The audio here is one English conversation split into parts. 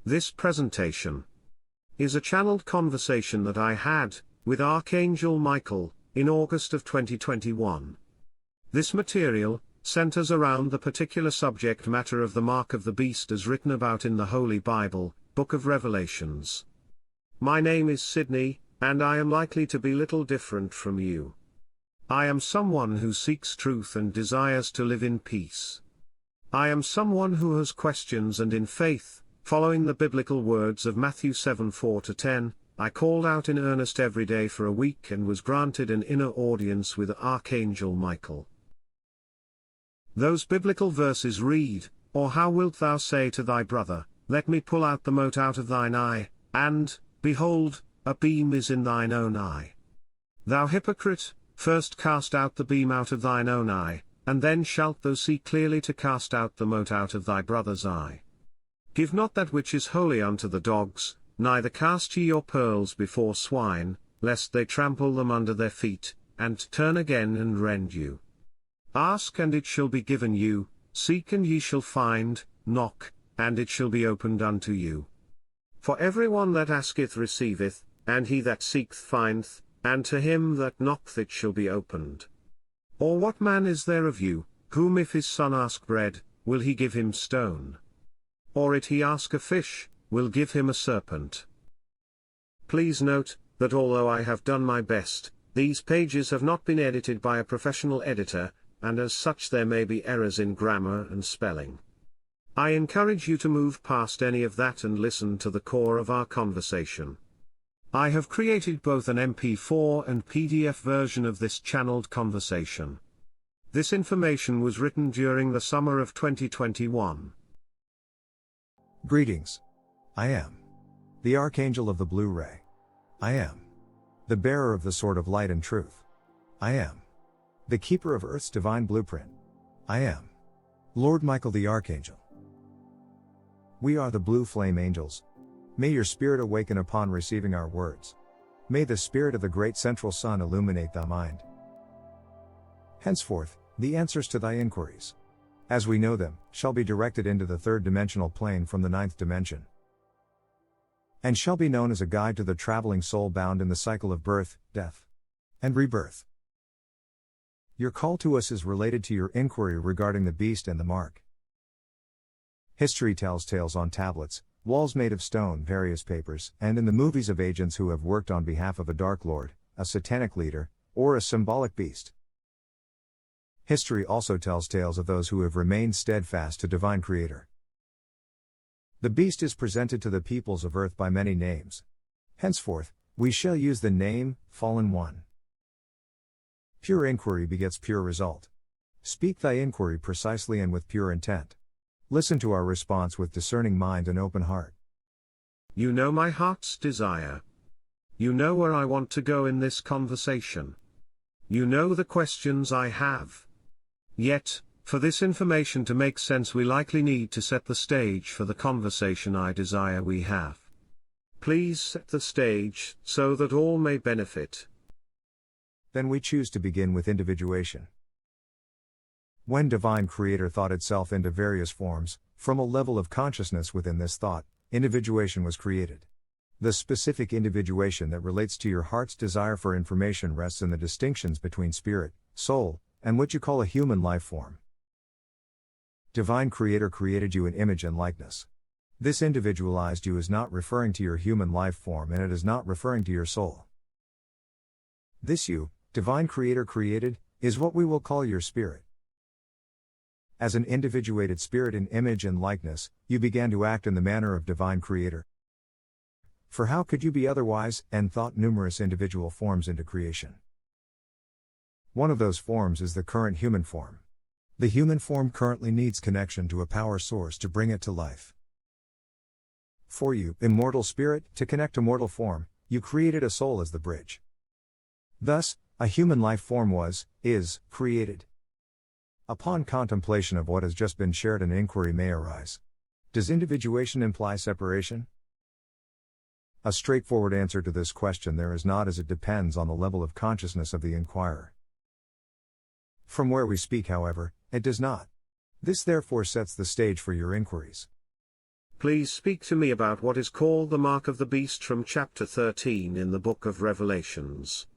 This presentation is a channeled conversation that I had with Archangel Michael in August of 2021. This material centers around the particular subject matter of the mark of the beast as written about in the Holy Bible, Book of Revelations. My name is SIDNI, and I am likely to be little different from you. I am someone who seeks truth and desires to live in peace. I am someone who has questions, and in faith, following the biblical words of Matthew 7:4-10, I called out in earnest every day for a week and was granted an inner audience with Archangel Michael. Those biblical verses read, "Or how wilt thou say to thy brother, Let me pull out the mote out of thine eye, and, behold, a beam is in thine own eye? Thou hypocrite, first cast out the beam out of thine own eye, and then shalt thou see clearly to cast out the mote out of thy brother's eye. Give not that which is holy unto the dogs, neither cast ye your pearls before swine, lest they trample them under their feet, and turn again and rend you. Ask and it shall be given you, seek and ye shall find, knock, and it shall be opened unto you. For every one that asketh receiveth, and he that seeketh findeth, and to him that knocketh it shall be opened. Or what man is there of you, whom if his son ask bread, will he give him stone? Or if he ask a fish, will give him a serpent?" Please note that although I have done my best, these pages have not been edited by a professional editor, and as such there may be errors in grammar and spelling. I encourage you to move past any of that and listen to the core of our conversation. I have created both an MP4 and PDF version of this channeled conversation. This information was written during the summer of 2021. Greetings. I am the Archangel of the Blue Ray. I am the bearer of the Sword of Light and Truth. I am the keeper of Earth's divine blueprint. I am Lord Michael the Archangel. We are the Blue Flame Angels. May your spirit awaken upon receiving our words. May the spirit of the great central sun illuminate thy mind. Henceforth, the answers to thy inquiries, as we know them, shall be directed into the third dimensional plane from the ninth dimension, and shall be known as a guide to the traveling soul bound in the cycle of birth, death, and rebirth. Your call to us is related to your inquiry regarding the beast and the mark. History tells tales on tablets, walls made of stone, various papers, and in the movies of agents who have worked on behalf of a Dark Lord, a satanic leader, or a symbolic beast. History also tells tales of those who have remained steadfast to Divine Creator. The beast is presented to the peoples of earth by many names. Henceforth, we shall use the name, Fallen One. Pure inquiry begets pure result. Speak thy inquiry precisely and with pure intent. Listen to our response with discerning mind and open heart. You know my heart's desire. You know where I want to go in this conversation. You know the questions I have. Yet, for this information to make sense, we likely need to set the stage for the conversation I desire we have. Please set the stage so that all may benefit. Then we choose to begin with individuation. When Divine Creator thought itself into various forms, from a level of consciousness within this thought, individuation was created. The specific individuation that relates to your heart's desire for information rests in the distinctions between spirit, soul, and what you call a human life form. Divine Creator created you in image and likeness. This individualized you is not referring to your human life form, and it is not referring to your soul. This you, Divine Creator created, is what we will call your spirit. As an individuated spirit in image and likeness, you began to act in the manner of Divine Creator. For how could you be otherwise, and thought numerous individual forms into creation? One of those forms is the current human form. The human form currently needs connection to a power source to bring it to life. For you, immortal spirit, to connect to mortal form, you created a soul as the bridge. Thus, a human life form is created. Upon contemplation of what has just been shared, an inquiry may arise. Does individuation imply separation? A straightforward answer to this question there is not, as it depends on the level of consciousness of the inquirer. From where we speak, however, it does not. This therefore sets the stage for your inquiries. Please speak to me about what is called the mark of the beast from chapter 13 in the book of Revelations.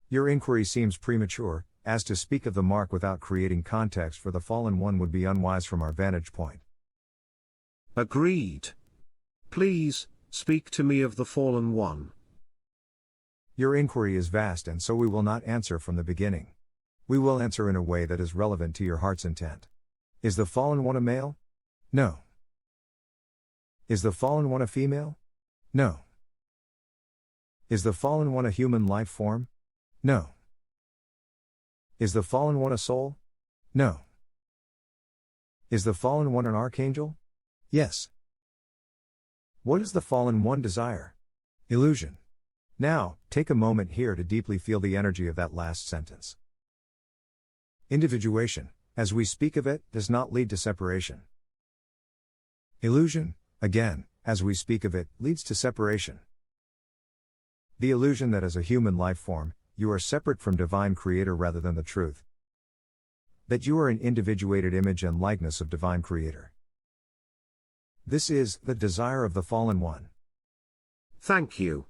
Your inquiry seems premature, as to speak of the mark without creating context for the fallen one would be unwise from our vantage point. Agreed. Please, speak to me of the fallen one. Your inquiry is vast, and so we will not answer from the beginning. We will answer in a way that is relevant to your heart's intent. Is the fallen one a male? No. Is the fallen one a female? No. Is the fallen one a human life form? No. Is the fallen one a soul? No. Is the fallen one an archangel? Yes. What does the fallen one desire? Illusion. Now, take a moment here to deeply feel the energy of that last sentence. Individuation, as we speak of it, does not lead to separation. Illusion, again, as we speak of it, leads to separation. The illusion that as a human life form, you are separate from divine creator rather than the truth. That you are an individuated image and likeness of divine creator. This is the desire of the fallen one. Thank you.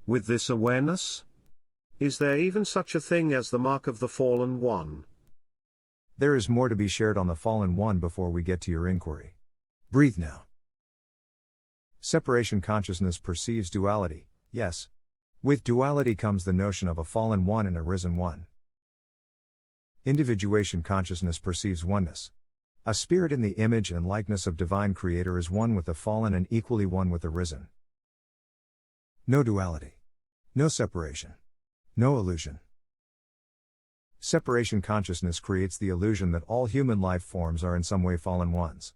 With this awareness, is there even such a thing as the mark of the fallen one? There is more to be shared on the fallen one before we get to your inquiry. Breathe now. Separation consciousness perceives duality, yes. With duality comes the notion of a fallen one and a risen one. Individuation consciousness perceives oneness. A spirit in the image and likeness of divine creator is one with the fallen and equally one with the risen. No duality. No separation. No illusion. Separation consciousness creates the illusion that all human life forms are in some way fallen ones.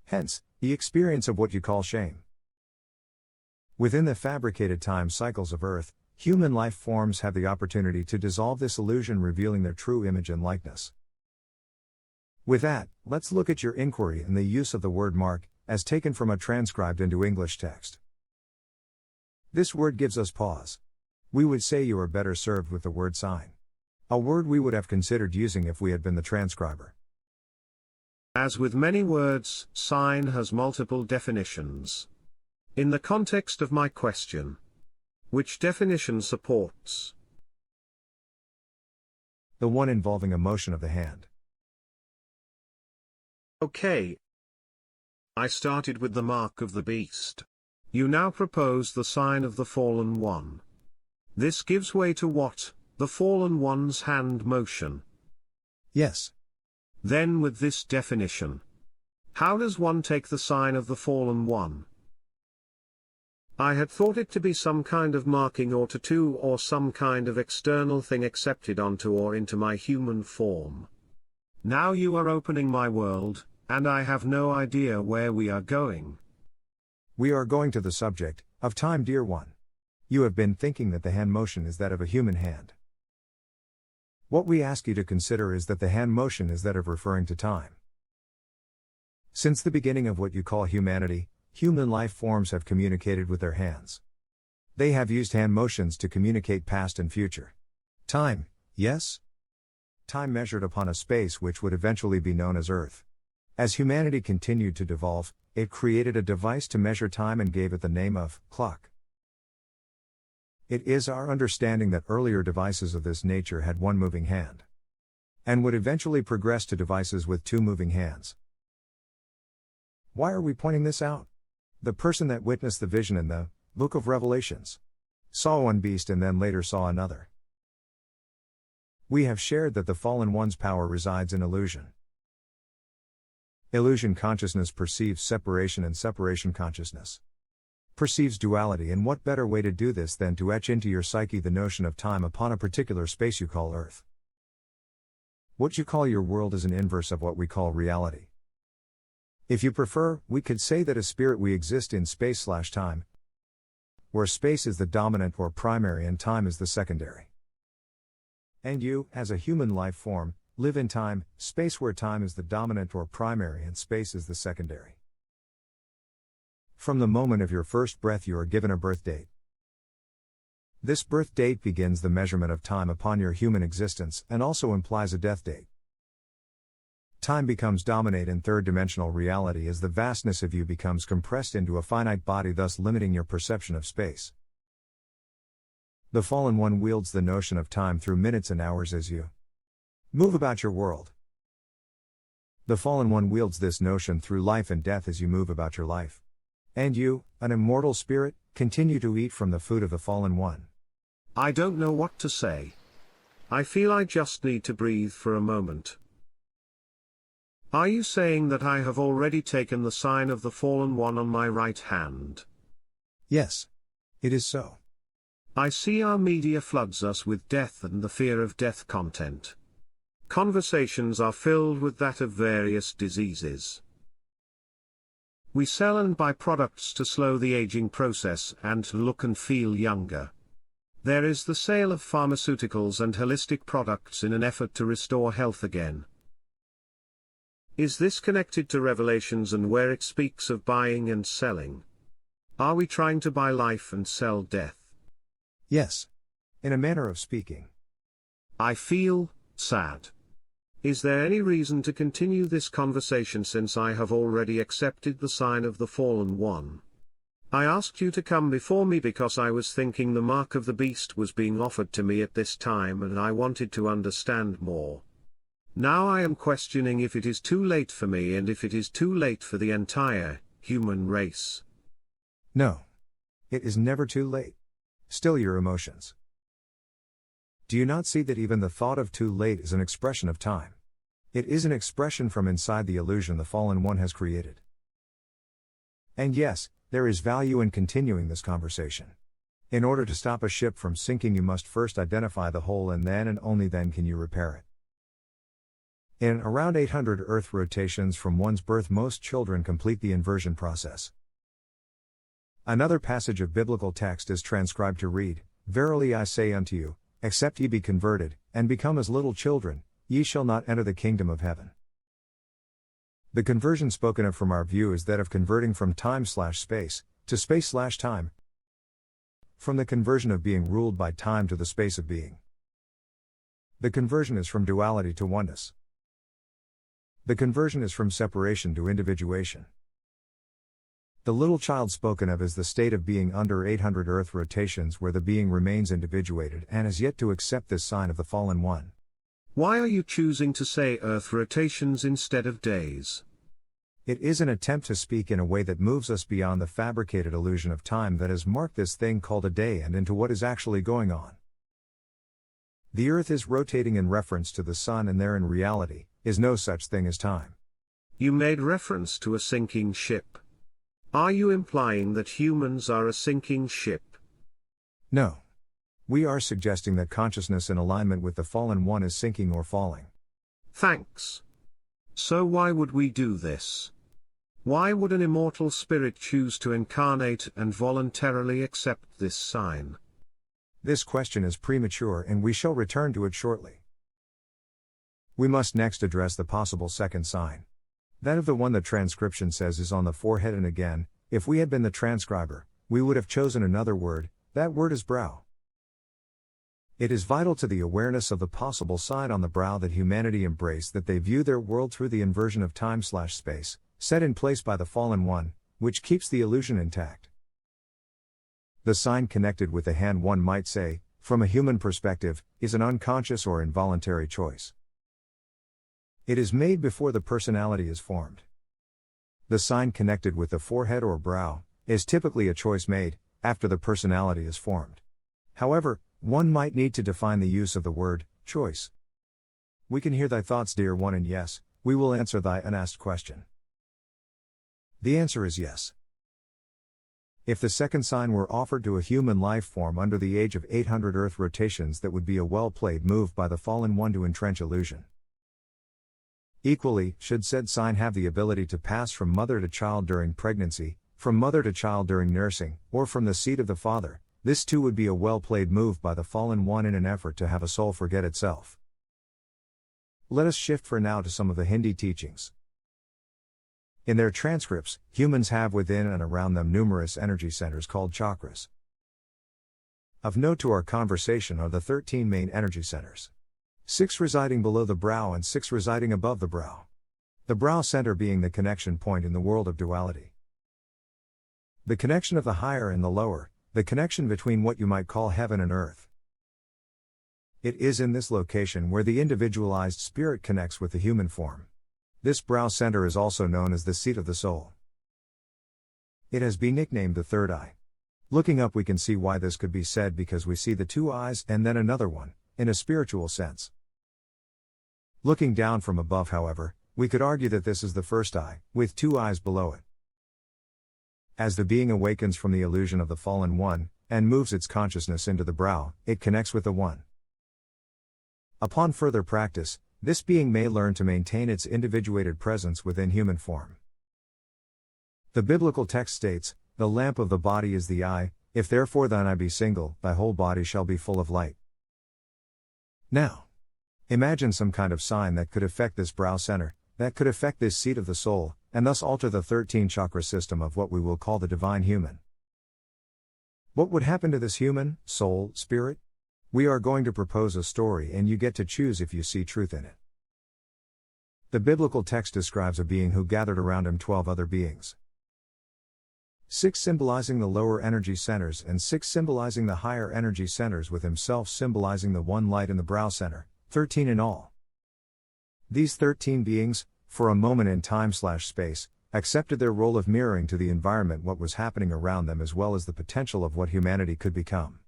Hence, the experience of what you call shame. Within the fabricated time cycles of Earth, human life forms have the opportunity to dissolve this illusion, revealing their true image and likeness. With that, let's look at your inquiry and the use of the word mark, as taken from a transcribed into English text. This word gives us pause. We would say you are better served with the word sign. A word we would have considered using if we had been the transcriber. As with many words, sign has multiple definitions. In the context of my question, which definition supports? The one involving a motion of the hand. Okay. I started with the mark of the beast. You now propose the sign of the fallen one. This gives way to what? The fallen one's hand motion. Yes. Then with this definition, how does one take the sign of the fallen one? I had thought it to be some kind of marking or tattoo or some kind of external thing accepted onto or into my human form. Now you are opening my world, and I have no idea where we are going. We are going to the subject of time, dear one. You have been thinking that the hand motion is that of a human hand. What we ask you to consider is that the hand motion is that of referring to time. Since the beginning of what you call humanity, human life forms have communicated with their hands. They have used hand motions to communicate past and future. Time, yes? Time measured upon a space which would eventually be known as Earth. As humanity continued to devolve, it created a device to measure time and gave it the name of clock. It is our understanding that earlier devices of this nature had one moving hand, and would eventually progress to devices with two moving hands. Why are we pointing this out? The person that witnessed the vision in the Book of Revelations saw one beast and then later saw another. We have shared that the fallen one's power resides in illusion. Illusion consciousness perceives separation, and separation consciousness perceives duality, and what better way to do this than to etch into your psyche the notion of time upon a particular space you call Earth. What you call your world is an inverse of what we call reality. If you prefer, we could say that as spirit we exist in space/time, where space is the dominant or primary and time is the secondary. And you, as a human life form, live in time, space where time is the dominant or primary and space is the secondary. From the moment of your first breath you are given a birth date. This birth date begins the measurement of time upon your human existence and also implies a death date. Time becomes dominant in third-dimensional reality as the vastness of you becomes compressed into a finite body, thus limiting your perception of space. The Fallen One wields the notion of time through minutes and hours as you move about your world. The Fallen One wields this notion through life and death as you move about your life. And you, an immortal spirit, continue to eat from the food of the Fallen One. I don't know what to say. I feel I just need to breathe for a moment. Are you saying that I have already taken the sign of the Fallen One on my right hand? Yes. It is so. I see our media floods us with death and the fear of death content. Conversations are filled with that of various diseases. We sell and buy products to slow the aging process and to look and feel younger. There is the sale of pharmaceuticals and holistic products in an effort to restore health again. Is this connected to Revelations and where it speaks of buying and selling? Are we trying to buy life and sell death? Yes. In a manner of speaking. I feel sad. Is there any reason to continue this conversation since I have already accepted the sign of the Fallen One? I asked you to come before me because I was thinking the mark of the beast was being offered to me at this time and I wanted to understand more. Now I am questioning if it is too late for me and if it is too late for the entire human race. No. It is never too late. Still your emotions. Do you not see that even the thought of too late is an expression of time? It is an expression from inside the illusion the Fallen One has created. And yes, there is value in continuing this conversation. In order to stop a ship from sinking, you must first identify the hole and only then can you repair it. In around 800 Earth rotations from one's birth, most children complete the inversion process. Another passage of biblical text is transcribed to read, "Verily I say unto you, except ye be converted, and become as little children, ye shall not enter the kingdom of heaven." The conversion spoken of from our view is that of converting from time/space, to space/time. From the conversion of being ruled by time to the space of being. The conversion is from duality to oneness. The conversion is from separation to individuation. The little child spoken of is the state of being under 800 Earth rotations where the being remains individuated and has yet to accept this sign of the Fallen One. Why are you choosing to say Earth rotations instead of days? It is an attempt to speak in a way that moves us beyond the fabricated illusion of time that has marked this thing called a day and into what is actually going on. The Earth is rotating in reference to the Sun, and there in reality is no such thing as time. You made reference to a sinking ship. Are you implying that humans are a sinking ship? No. We are suggesting that consciousness in alignment with the Fallen One is sinking or falling. Thanks. So why would we do this? Why would an immortal spirit choose to incarnate and voluntarily accept this sign? This question is premature and we shall return to it shortly. We must next address the possible second sign. That of the one the transcription says is on the forehead, and again, if we had been the transcriber, we would have chosen another word. That word is brow. It is vital to the awareness of the possible sign on the brow that humanity embrace that they view their world through the inversion of time/space, set in place by the Fallen One, which keeps the illusion intact. The sign connected with the hand, one might say, from a human perspective, is an unconscious or involuntary choice. It is made before the personality is formed. The sign connected with the forehead or brow is typically a choice made after the personality is formed. However, one might need to define the use of the word choice. We can hear thy thoughts, dear one, and yes, we will answer thy unasked question. The answer is yes. If the second sign were offered to a human life form under the age of 800 Earth rotations, that would be a well-played move by the Fallen One to entrench illusion. Equally, should said sign have the ability to pass from mother to child during pregnancy, from mother to child during nursing, or from the seed of the father, this too would be a well-played move by the Fallen One in an effort to have a soul forget itself. Let us shift for now to some of the Hindi teachings. In their transcripts, humans have within and around them numerous energy centers called chakras. Of note to our conversation are the 13 main energy centers. 6 residing below the brow and 6 residing above the brow. The brow center being the connection point in the world of duality. The connection of the higher and the lower, the connection between what you might call heaven and earth. It is in this location where the individualized spirit connects with the human form. This brow center is also known as the seat of the soul. It has been nicknamed the third eye. Looking up we can see why this could be said, because we see the two eyes and then another one, in a spiritual sense. Looking down from above, however, we could argue that this is the first eye, with two eyes below it. As the being awakens from the illusion of the fallen one, and moves its consciousness into the brow, it connects with the one. Upon further practice, this being may learn to maintain its individuated presence within human form. The biblical text states, "The lamp of the body is the eye, if therefore thine eye be single, thy whole body shall be full of light." Now, imagine some kind of sign that could affect this brow center, that could affect this seat of the soul, and thus alter the 13 chakra system of what we will call the divine human. What would happen to this human, soul, spirit? We are going to propose a story and you get to choose if you see truth in it. The biblical text describes a being who gathered around him 12 other beings. 6 symbolizing the lower energy centers and 6 symbolizing the higher energy centers, with himself symbolizing the one light in the brow center, 13 in all. These 13 beings, for a moment in time/space, accepted their role of mirroring to the environment what was happening around them, as well as the potential of what humanity could become.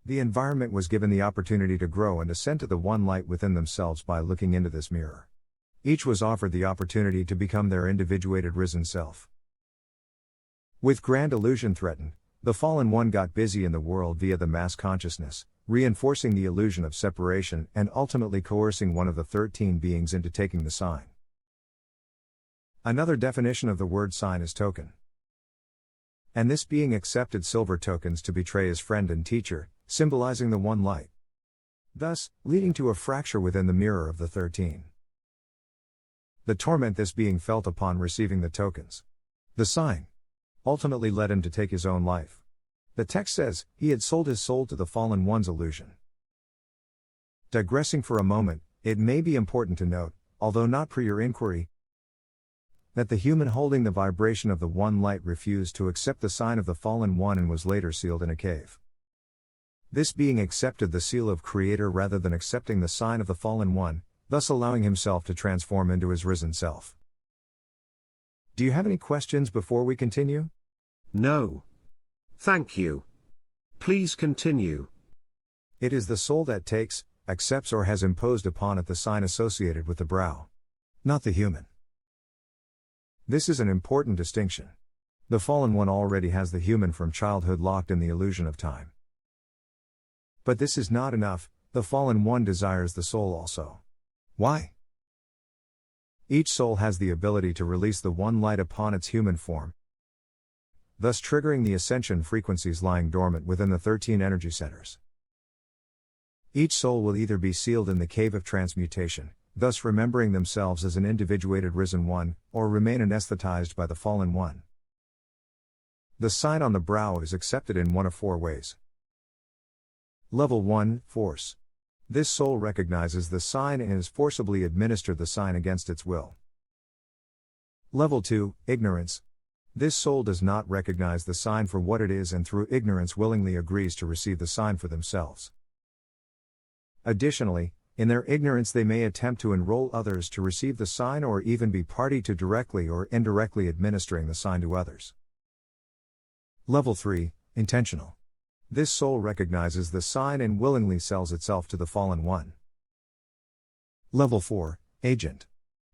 The environment was given the opportunity to grow and ascend to the one light within themselves by looking into this mirror. Each was offered the opportunity to become their individuated risen self. With grand illusion threatened, the fallen one got busy in the world via the mass consciousness, reinforcing the illusion of separation and ultimately coercing one of the 13 beings into taking the sign. Another definition of the word sign is token. And this being accepted silver tokens to betray his friend and teacher, symbolizing the one light. Thus, leading to a fracture within the mirror of the 13. The torment this being felt upon receiving the tokens, the sign, ultimately led him to take his own life. The text says, he had sold his soul to the fallen one's illusion. Digressing for a moment, it may be important to note, although not per your inquiry, that the human holding the vibration of the one light refused to accept the sign of the fallen one and was later sealed in a cave. This being accepted the seal of Creator rather than accepting the sign of the fallen one, thus allowing himself to transform into his risen self. Do you have any questions before we continue? No. Thank you. Please continue. It is the soul that takes, accepts or has imposed upon it the sign associated with the brow. Not the human. This is an important distinction. The fallen one already has the human from childhood locked in the illusion of time. But this is not enough, the fallen one desires the soul also. Why? Each soul has the ability to release the one light upon its human form, thus triggering the ascension frequencies lying dormant within the 13 energy centers. Each soul will either be sealed in the cave of transmutation, thus remembering themselves as an individuated risen one, or remain anesthetized by the fallen one. The sign on the brow is accepted in one of 4 ways. Level 1, Force. This soul recognizes the sign and is forcibly administered the sign against its will. Level 2, Ignorance. This soul does not recognize the sign for what it is and through ignorance willingly agrees to receive the sign for themselves. Additionally, in their ignorance they may attempt to enroll others to receive the sign or even be party to directly or indirectly administering the sign to others. Level 3, Intentional. This soul recognizes the sign and willingly sells itself to the fallen one. Level 4, Agent.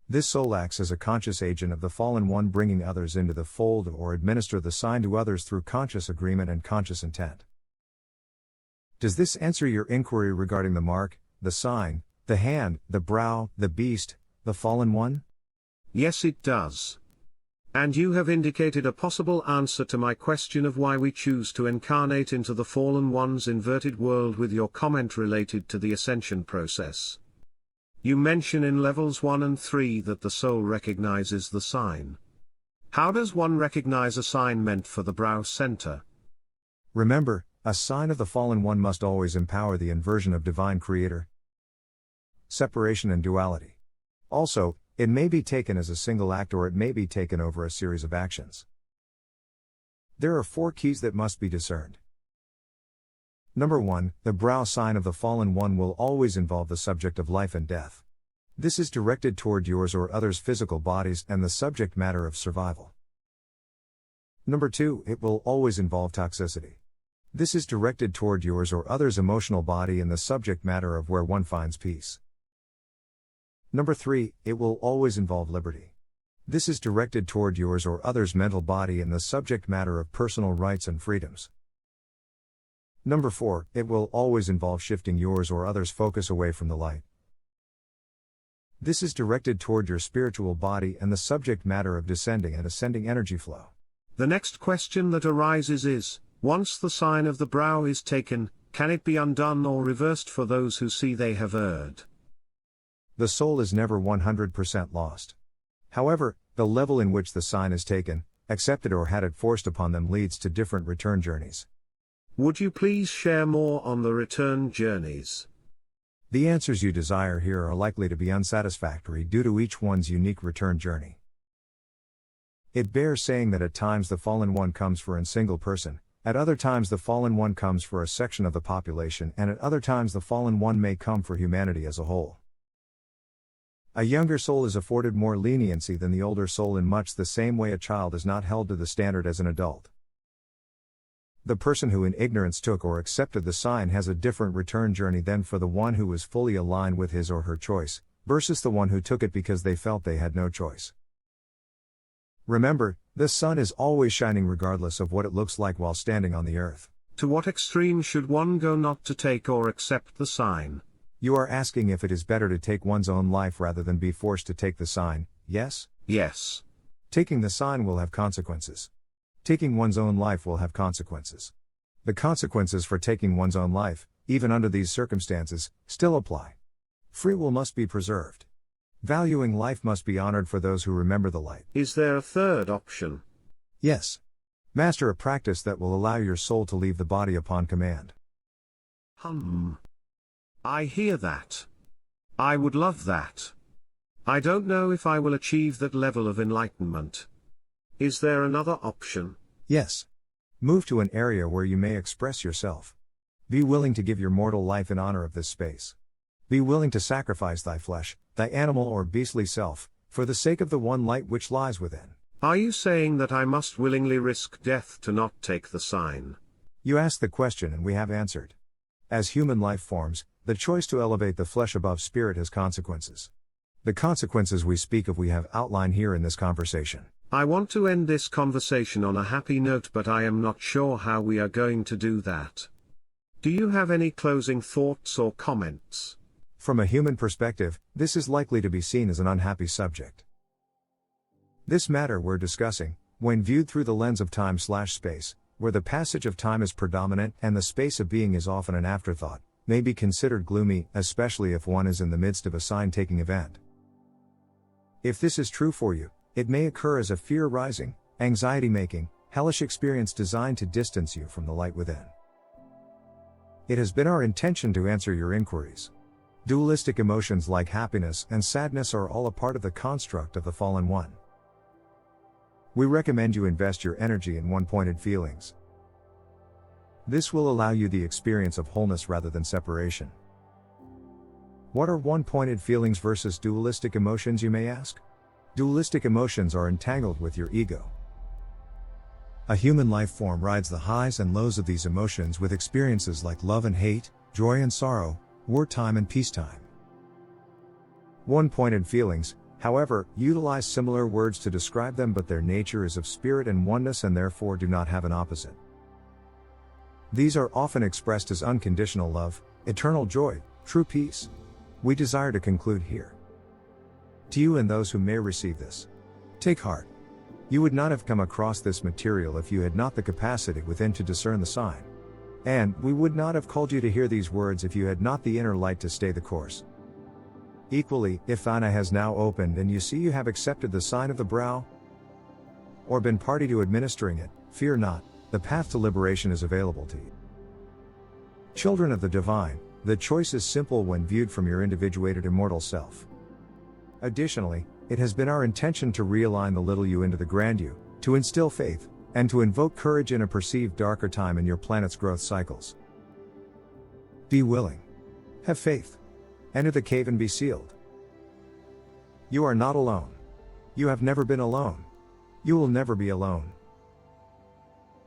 This soul acts as a conscious agent of the fallen one, bringing others into the fold or administer the sign to others through conscious agreement and conscious intent. Does this answer your inquiry regarding the mark, the sign, the hand, the brow, the beast, the fallen one? Yes, it does. And you have indicated a possible answer to my question of why we choose to incarnate into the fallen one's inverted world with your comment related to the ascension process. You mention in levels 1 and 3 that the soul recognizes the sign. How does one recognize a sign meant for the brow center? Remember, a sign of the fallen one must always empower the inversion of divine creator, separation and duality. Also, It may be taken as a single act or it may be taken over a series of actions. There are 4 keys that must be discerned. Number 1, the brow sign of the fallen one will always involve the subject of life and death. This is directed toward yours or others' physical bodies and the subject matter of survival. Number 2, it will always involve toxicity. This is directed toward yours or others' emotional body and the subject matter of where one finds peace. Number 3, it will always involve liberty. This is directed toward yours or others' mental body and the subject matter of personal rights and freedoms. Number 4, it will always involve shifting yours or others' focus away from the light. This is directed toward your spiritual body and the subject matter of descending and ascending energy flow. The next question that arises is, once the sign of the brow is taken, can it be undone or reversed for those who see they have erred? The soul is never 100% lost. However, the level in which the sign is taken, accepted or had it forced upon them leads to different return journeys. Would you please share more on the return journeys? The answers you desire here are likely to be unsatisfactory due to each one's unique return journey. It bears saying that at times the fallen one comes for a single person, at other times the fallen one comes for a section of the population, and at other times the fallen one may come for humanity as a whole. A younger soul is afforded more leniency than the older soul in much the same way a child is not held to the standard as an adult. The person who in ignorance took or accepted the sign has a different return journey than for the one who was fully aligned with his or her choice, versus the one who took it because they felt they had no choice. Remember, the sun is always shining regardless of what it looks like while standing on the earth. To what extreme should one go not to take or accept the sign? You are asking if it is better to take one's own life rather than be forced to take the sign, yes? Yes. Taking the sign will have consequences. Taking one's own life will have consequences. The consequences for taking one's own life, even under these circumstances, still apply. Free will must be preserved. Valuing life must be honored for those who remember the light. Is there a third option? Yes. Master a practice that will allow your soul to leave the body upon command. I hear that. I would love that. I don't know if I will achieve that level of enlightenment. Is there another option? Yes. Move to an area where you may express yourself. Be willing to give your mortal life in honor of this space. Be willing to sacrifice thy flesh, thy animal or beastly self, for the sake of the one light which lies within. Are you saying that I must willingly risk death to not take the sign? You asked the question and we have answered. As human life forms, the choice to elevate the flesh above spirit has consequences. The consequences we speak of we have outlined here in this conversation. I want to end this conversation on a happy note, but I am not sure how we are going to do that. Do you have any closing thoughts or comments? From a human perspective, this is likely to be seen as an unhappy subject. This matter we're discussing, when viewed through the lens of time/space, where the passage of time is predominant and the space of being is often an afterthought, may be considered gloomy, especially if one is in the midst of a sign-taking event. If this is true for you, it may occur as a fear-rising, anxiety-making, hellish experience designed to distance you from the light within. It has been our intention to answer your inquiries. Dualistic emotions like happiness and sadness are all a part of the construct of the fallen one. We recommend you invest your energy in one-pointed feelings. This will allow you the experience of wholeness rather than separation. What are one-pointed feelings versus dualistic emotions, you may ask? Dualistic emotions are entangled with your ego. A human life form rides the highs and lows of these emotions with experiences like love and hate, joy and sorrow, wartime and peacetime. One-pointed feelings, however, utilize similar words to describe them, but their nature is of spirit and oneness and therefore do not have an opposite. These are often expressed as unconditional love, eternal joy, true peace. We desire to conclude here. To you and those who may receive this, take heart. You would not have come across this material if you had not the capacity within to discern the sign. And we would not have called you to hear these words if you had not the inner light to stay the course. Equally, if thine eye has now opened and you see you have accepted the sign of the brow, or been party to administering it, fear not, the path to liberation is available to you. Children of the divine, the choice is simple when viewed from your individuated immortal self. Additionally, It has been our intention to realign the little you into the grand you, to instill faith, and to invoke courage in a perceived darker time in your planet's growth cycles. Be willing. Have faith. Enter the cave and be sealed. You are not alone. You have never been alone. You will never be alone.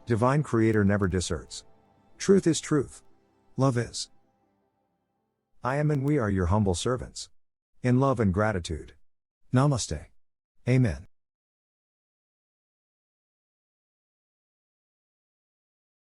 Divine Creator never deserts. Truth is truth. Love is. I am and we are your humble servants. In love and gratitude. Namaste. Amen.